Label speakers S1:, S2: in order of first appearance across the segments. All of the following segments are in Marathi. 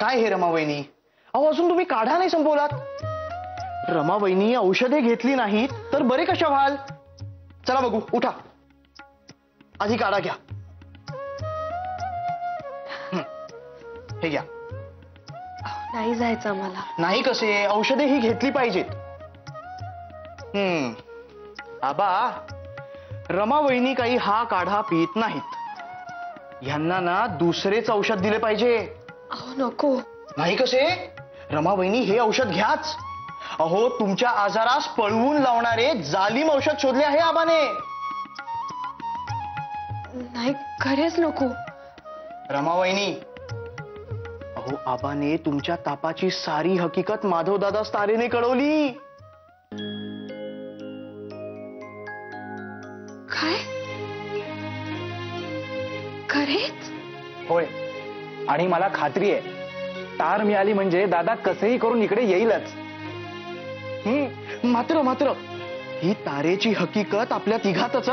S1: काय हे रमावहिनी, अहो अजून तुम्ही काढा नाही संपवलात. रमावहिनी औषधे घेतली नाहीत तर बरे कशा व्हाल? चला बघू, उठा, आधी काढा घ्या. हे घ्या.
S2: नाही जायचं मला.
S1: नाही कसे, औषधे ही घेतली पाहिजेत. आबा, रमावहिनी काही हा काढा पित नाहीत. ह्यांना ना दुसरेच औषध दिले पाहिजे.
S2: अहो नको.
S1: नाही कसे, रमावहिनी हे औषध घ्याच. अहो तुमच्या आजारास पळवून लावणारे जालिम औषध शोधले आहे आबाने.
S2: नाही, खरेच नको.
S1: रमावहिनी, अहो आबाने तुमच्या तापाची सारी हकीकत माधवदादा तारेने कळवली.
S2: काय? खरेच?
S3: होय, आणि मला खात्री आहे तार मिळाली म्हणजे दादा कसेही करून इकडे येईलच.
S1: मात्र मात्र ही तारेची हकीकत आपल्या तिघातच.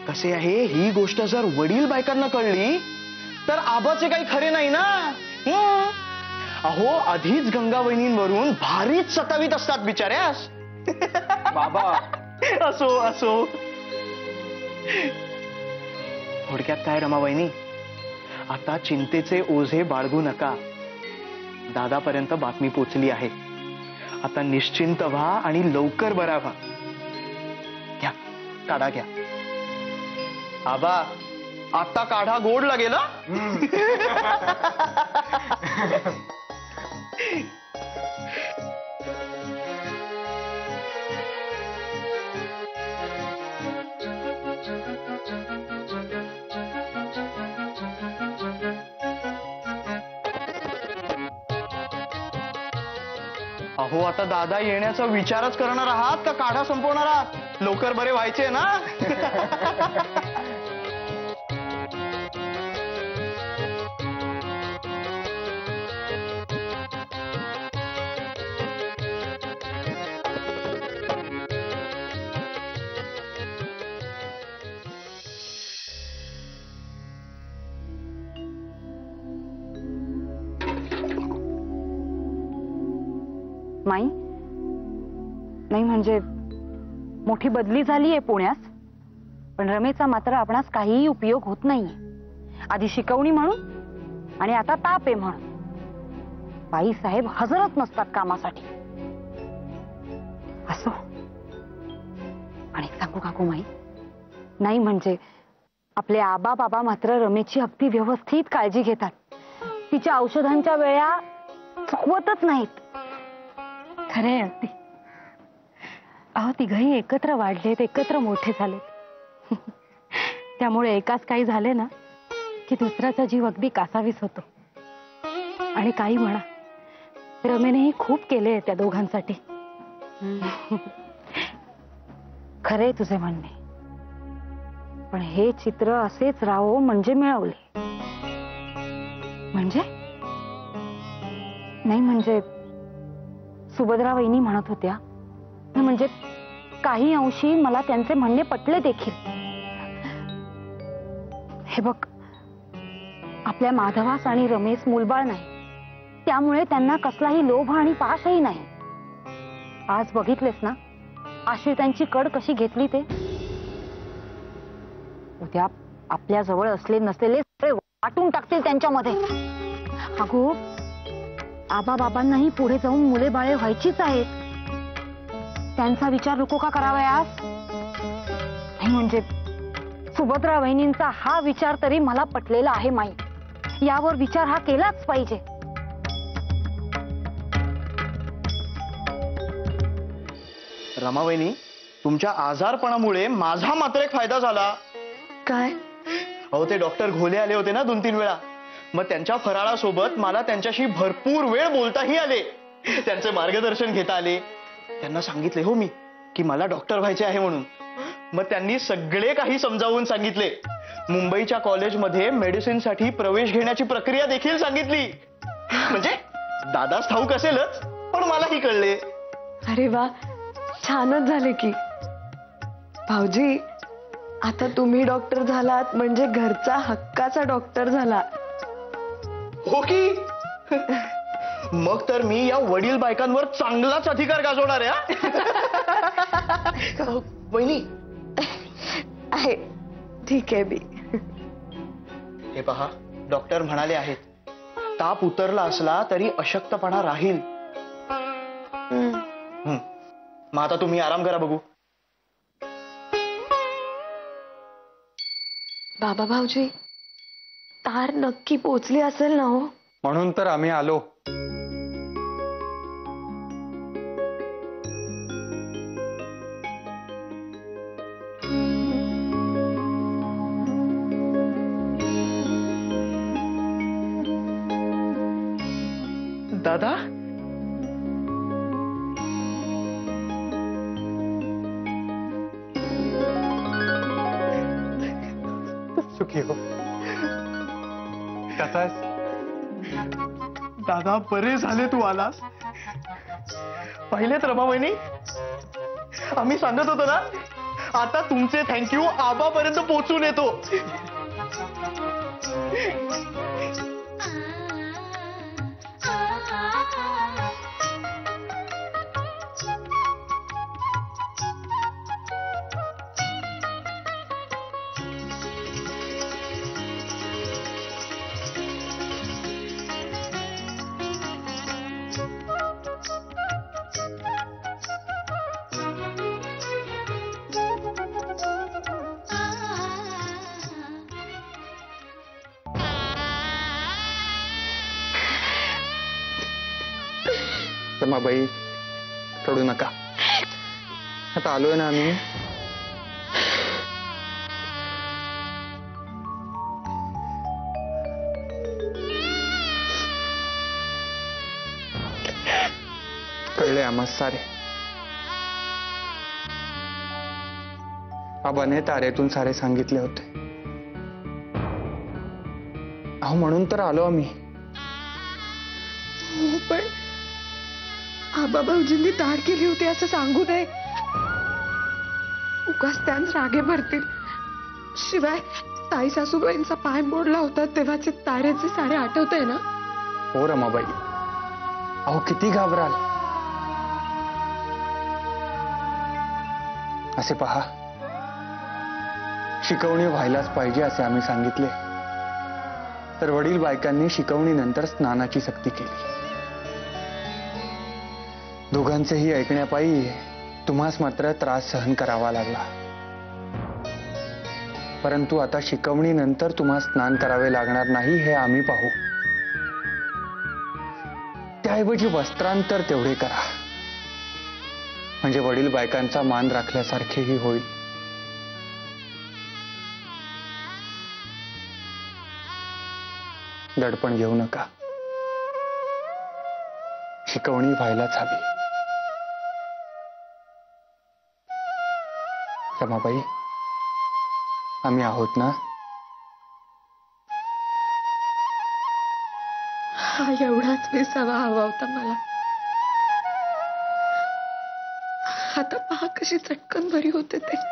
S1: कसे आहे, ही गोष्ट जर वडील बायकांना कळली तर आबाचे काही खरे नाही ना. अहो आधीच गंगावहिनींवरून भारीच सतावीत असतात बिचाऱ्यास.
S3: बाबा
S1: असो असो. थोडक्यात काय रमावहिनी, आता चिंतेचे ओझे बाळगू नका. दादापर्यंत बातमी पोचली आहे. आता निश्चिंत व्हा आणि लवकर बरा व्हा. घ्या, काढा घ्या. आबा, आता काढा गोड लागेल. अहो आता दादा येण्याचा विचारच करणार आहात का काढा संपवणार आहात? लवकर बरे व्हायचे ना.
S4: माई, नाही म्हणजे मोठी बदली झाली आहे पुण्यास, पण रमेचा मात्र आपणास काहीही उपयोग होत नाहीये. आधी शिकवणी म्हणून आणि आता ताप आहे म्हणून. बाई साहेब हजरच नसतात कामासाठी. असो. आणि सांगू काकू माई, नाही म्हणजे आपले आबा बाबा मात्र रमेची अगदी व्यवस्थित काळजी घेतात. तिच्या औषधांच्या वेळा चुकवतच नाहीत. खरे अगदी. अहो तिघही एकत्र वाढलेत, एकत्र मोठे झालेत. त्यामुळे एकाच काही झाले ना की दुसऱ्याचा जीव अगदी कासावीस होतो. आणि काही म्हणा, रमेनेही खूप केले त्या दोघांसाठी. खरे तुझे म्हणणे, पण हे चित्र असेच राहो म्हणजे मिळवले. म्हणजे नाही म्हणजे सुभद्रा वहिनी म्हणत होत्या, म्हणजे काही अंशी मला त्यांचे म्हणणे पटले देखील. हे बघ, आपल्या माधवास आणि रमेश मुलबाळ नाही, त्यामुळे त्यांना कसलाही लोभ आणि पाशही नाही. आज बघितलेस ना आश्रितांची कड कशी घेतली ते. उद्या आपल्या जवळ असले नसलेले सगळे वाटून टाकतील त्यांच्यामध्ये. अगो, आबा बाबांनाही पुढे जाऊन मुले बाळे व्हायचीच आहेत. त्यांचा विचार नको का करावयास? नाही म्हणजे सुभद्रा वहिनींचा हा विचार तरी मला पटलेला आहे माई. यावर विचार हा केलाच पाहिजे.
S1: रमावहिनी, तुमच्या आजारपणामुळे माझा मात्र एक फायदा झाला.
S2: काय?
S1: अहो ते डॉक्टर घोले आले होते ना 2-3 वेळा. मग त्यांच्या फराळासोबत मला त्यांच्याशी भरपूर वेळ बोलताही आले. त्यांचे मार्गदर्शन घेता आले. त्यांना सांगितले हो मी की मला डॉक्टर व्हायचे आहे म्हणून. मग त्यांनी सगळे काही समजावून सांगितले. मुंबईच्या कॉलेजमध्ये मेडिसिनसाठी प्रवेश घेण्याची प्रक्रिया देखील सांगितली. म्हणजे दादाच ठाऊक असेलच, पण मलाही कळले.
S2: अरे वा, छानच झाले की. भाऊजी, आता तुम्ही डॉक्टर झालात म्हणजे घरचा हक्काचा डॉक्टर झाला.
S1: हो की. मग तर मी या वडील बायकांवर चांगलाच अधिकार गाजवणार आहे हा. वहिनी,
S2: आहे ठीक आहे बी.
S1: हे पहा, डॉक्टर म्हणाले आहेत ताप उतरला असला तरी अशक्तपणा राहील. मग आता तुम्ही आराम करा बघू.
S2: बाबा भाऊजी, तार नक्की पोचली असेल ना हो?
S3: म्हणून तर आम्ही आलो.
S1: दादा,
S3: सुखी हो. कसा आहेस?
S1: दादा बरे झाले तू आलास. पाहिलेत रमा वहिनी, आम्ही सांगत होतो ना, आता तुमचे थँक्यू आबापर्यंत पोहोचून येतो.
S3: रमाबाई, रडू नका. आता आलोय ना आम्ही. कळले आम्हा सारे. आबाने तारेतून सारे सांगितले होते. अहो म्हणून तर आलो आम्ही.
S2: हो, पण आबा भाऊजींनी तार केली होती असं सांगू नये. उगाच त्यांच रागे भरतील. शिवाय ताई सासूबाईंचा पाय मोडला होता तेव्हाचे तारेचे सारे आठवतंय ना?
S3: हो रमाबाई, अहो किती घाबराल. असे पहा, शिकवणी व्हायलाच पाहिजे असे आम्ही सांगितले, तर वडील बायकांनी शिकवणीनंतर स्नानाची सक्ती केली. दोघांचेही ऐकण्यापायी तुम्हास मात्र त्रास सहन करावा लागला. परंतु आता शिकवणीनंतर तुम्हा स्नान करावे लागणार नाही हे आम्ही पाहू. त्याऐवजी वस्त्रांतर तेवढे करा, म्हणजे वडील बायकांचा मान राखल्यासारखेही होईल. दडपण घेऊ नका. शिकवणी व्हायलाच हवी. रमाबाई, आम्ही आहोत ना?
S2: हा एवढाच विसावा हवा होता मला. आता पहा कशी चटकन बरी होते ते.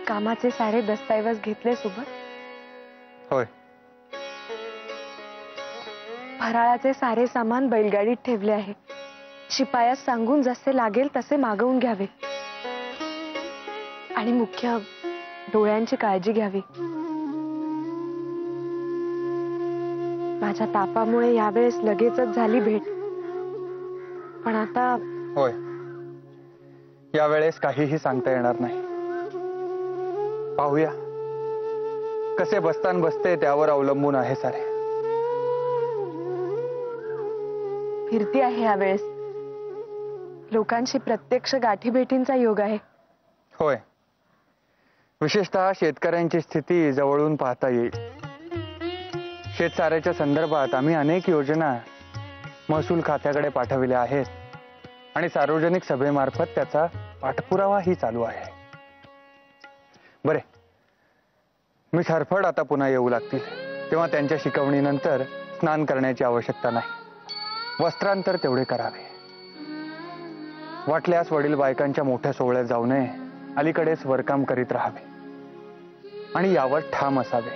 S2: कामाचे सारे दस्तऐवज घेतले सोबत?
S3: होय.
S2: फराळाचे सारे सामान बैलगाडीत ठेवले आहे. शिपायास सांगून जसे लागेल तसे मागवून घ्यावे. आणि मुख्य डोळ्यांची काळजी घ्यावी. माझ्या तापामुळे यावेळेस लगेचच झाली भेट, पण आता
S3: होय, यावेळेस काहीही सांगता येणार नाही. पाहूया कसे बसतान बसते त्यावर अवलंबून आहे सारे.
S2: फिरती आहे यावेळेस. लोकांशी प्रत्यक्ष गाठीभेटींचा योग आहे.
S3: होय, विशेषतः शेतकऱ्यांची स्थिती जवळून पाहता येईल. शेतसाऱ्याच्या संदर्भात आम्ही अनेक योजना महसूल खात्याकडे पाठविल्या आहेत आणि सार्वजनिक सभेमार्फत त्याचा पाठपुरावाही चालू आहे. बरे, मी सरफड आता पुन्हा येऊ लागतील तेव्हा त्यांच्या शिकवणीनंतर स्नान करण्याची आवश्यकता नाही. वस्त्रांतर तेवढे करावे. वाटल्यास वडील बायकांच्या मोठ्या सोहळ्यात जाऊ नये, अलीकडेच वरकाम करीत राहावे आणि यावर ठाम असावे.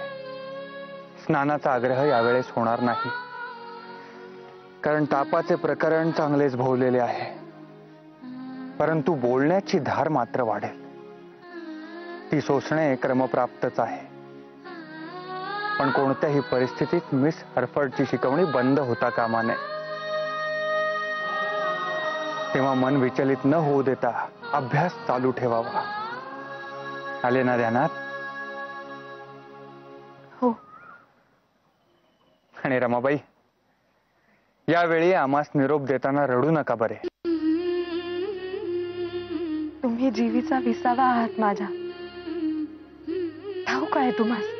S3: स्नानाचा आग्रह यावेळेस होणार नाही, कारण तापाचे प्रकरण चांगलेच भोवलेले आहे. परंतु बोलण्याची धार मात्र वाढेल. ती सोसणे क्रमप्राप्तच आहे. पण कोणत्याही परिस्थितीत मिस हरफर्डची शिकवणी बंद होता कामा नये. तेव्हा मन विचलित न होऊ देता अभ्यास चालू ठेवावा. आले ना ध्यानात?
S2: हो.
S3: आणि रमाबाई, यावेळी आम्हास निरोप देताना रडू नका बरे.
S2: तुम्ही जीवीचा विसावा आहात माझ्या. ठाऊक आहे तुम्हाला.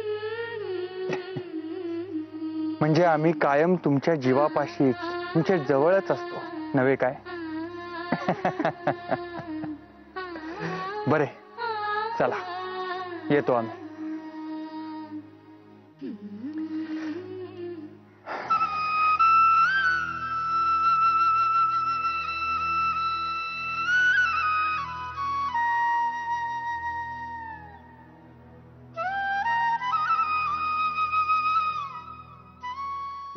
S3: म्हणजे आम्ही कायम तुमच्या जीवापाशीच, तुमच्या जवळच असतो नव्हे काय? बरे, चला येतो आम्ही.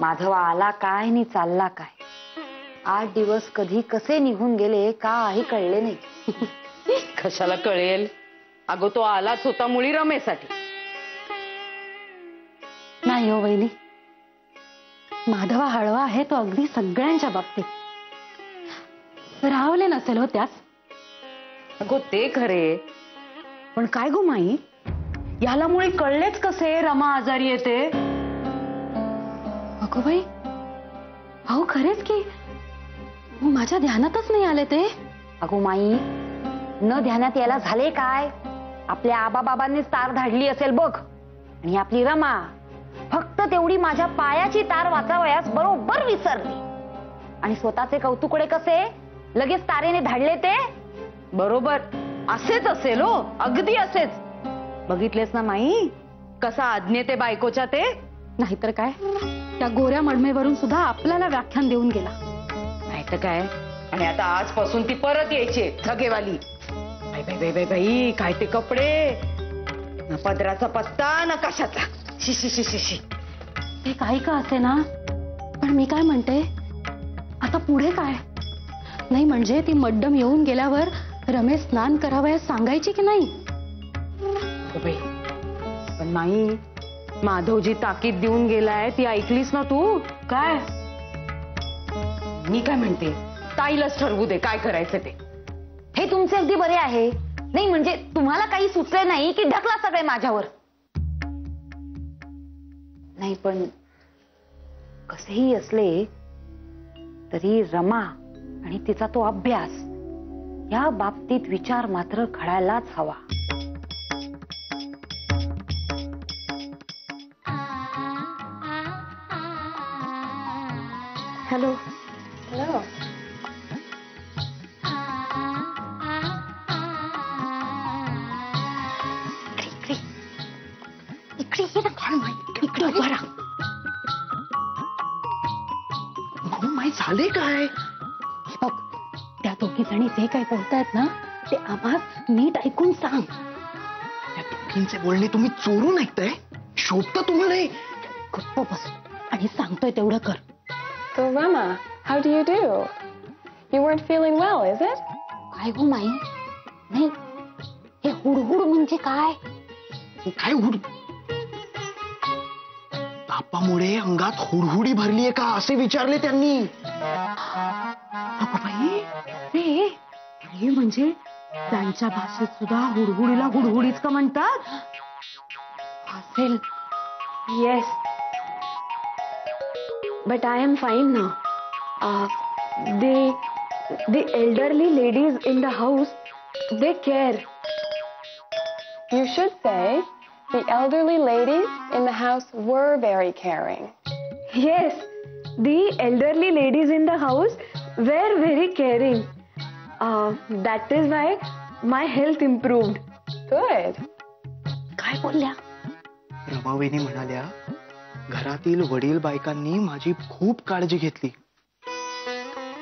S4: माधव आला काय आणि चालला काय? 8 दिवस कधी कसे निघून गेले काही कळले नाही.
S5: कशाला कळेल? अगो तो आलाच होता मुळी रमेसाठी.
S4: नाही हो वहिनी, माधवा हळवा आहे तो अगदी सगळ्यांच्या बाबतीत. राहवले नसेल हो त्यास.
S5: अगो ते खरे,
S4: पण काय गो माई, याला मुळे कळलेच कसे रमा आजारी येते? अगो बाई, अहो खरेच की माझ्या ध्यानातच नाही आले ते. अगो माई, न ध्यानात यायला झाले काय? आपल्या आबा बाबांनीच तार धाडली असेल बघ. आणि आपली रमा फक्त तेवढी माझ्या पायाची तार वाचावयास बरोबर विसरली. आणि स्वतःचे कौतुकडे कसे लगेच तारेने धाडले ते.
S5: बरोबर असेच असेल हो, अगदी असेच. बघितलेस ना माई, कसा आज्ञे ते बायकोच्या ते.
S4: नाहीतर काय, त्या गोऱ्या मडमेवरून सुद्धा आपल्याला व्याख्यान देऊन गेला.
S5: नाही तर काय. आणि आता आजपासून ती परत यायची ठगेवाली. बाई बाई बाई बाई बाई, काय ते कपडे, ना पदराचा पत्ता ना कशाचा. शी शी शी शी शी.
S4: ते काही का असे ना, पण मी काय म्हणते, आता पुढे काय? नाही म्हणजे ती मड्डम येऊन गेल्यावर रमेश स्नान करावयास सांगायची की नाही?
S5: हो बाई, पण माई, माधवजी ताकीद देऊन गेलाय ती ऐकलीस ना तू? काय मी काय म्हणते, ताईलाच ठरवू दे काय करायचं ते.
S4: हे तुमचे अगदी बरे आहे. नाही म्हणजे तुम्हाला काही सुचले नाही की ढकला सगळे माझ्यावर. नाही पण कसेही असले तरी रमा आणि तिचा तो अभ्यास या बाबतीत विचार मात्र घडायलाच हवा.
S2: हॅलो.
S4: इकडे ये ना. काय माहिती, इकडे उभा राहा.
S1: माहित झाले काय?
S4: हे बघ, त्या दोघी जणी जे काही बोलतायत ना ते आम्हाला नीट ऐकून सांग.
S1: त्या दोघींचे बोलणे तुम्ही चोरून ऐकताय? शोभतं तुम्हाला हे?
S4: गप्प बस आणि सांगतोय तेवढं कर.
S2: So Rama, how do you do? You weren't feeling well, is it?
S4: काय हो माई? नाही, हे हुडहुड म्हणजे काय?
S1: काय हुड? तापामुळे अंगात हुडहुडी भरलीये का असे विचारले त्यांनी.
S4: अगं बाई, हे म्हणजे त्यांच्या भाषेत सुद्धा हुडहुडीला हुडहुडीच का म्हणतात? असेल.
S2: Yes. But I am fine now. the elderly ladies in the house, they care.
S6: You should say the elderly ladies in the house were very caring.
S2: Yes, the elderly ladies in the house were very caring. That is why my health improved.
S6: Good.
S4: काय बोलल्या?
S1: रमाबाईंनी म्हणाल्या, घरातील वडील बायकांनी माझी खूप काळजी घेतली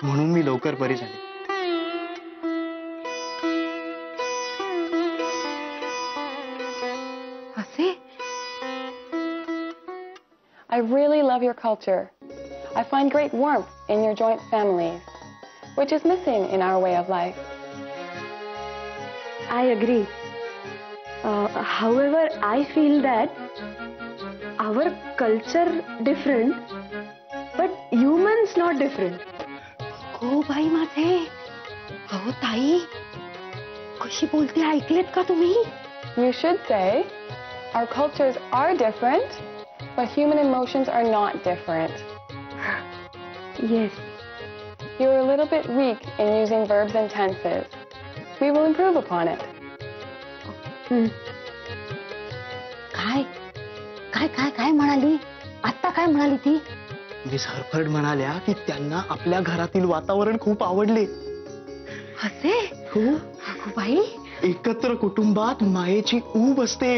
S1: म्हणून मी लवकर बरी झाले.
S4: असे?
S6: I really love your culture. I find great warmth in your joint families, which is missing in our way of life.
S2: I agree. However, I feel that our culture different, but humans not different.
S4: हो बाई माझे. अहो ताई, कशी बोलते ऐकलेत का तुम्ही?
S6: You should say our cultures are different, but human emotions are not different.
S2: Yes.
S6: You're a little bit weak in using verbs and tenses. We will improve upon it.
S4: काय काय काय काय म्हणाली? आत्ता काय म्हणाली ती?
S1: मिस हरफर्ड म्हणाल्या की त्यांना आपल्या घरातील वातावरण खूप आवडले.
S4: असे?
S1: हो,
S4: अगो बाई,
S1: एकत्र कुटुंबात मायेची ऊब असते.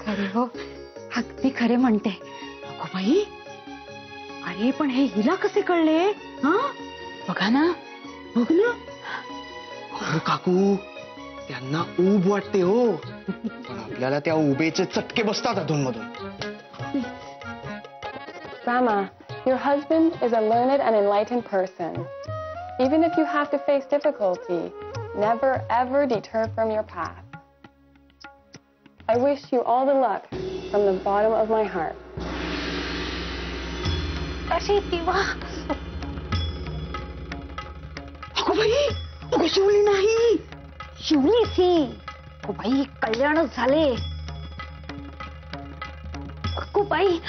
S4: खरे हो, अगदी खरे म्हणते. अगो बाई, अरे पण हे हिला कसे कळले? हा, बघा ना, बघ ना.
S1: हो काकू, त्यांना ऊब वाटते हो, पण आपल्याला त्या उबेचे चटके बसतात अधूनमधून.
S6: Grandma, your husband is a learned and enlightened person. Even if you have to face difficulty, never ever deter from your path. I wish you all the luck from the bottom of my heart.
S4: अशी दिवा. अगो बाई, अगो शिवली नाही. शिवली सी. अगो बाई, कल्याणच झाले. अगो बाई,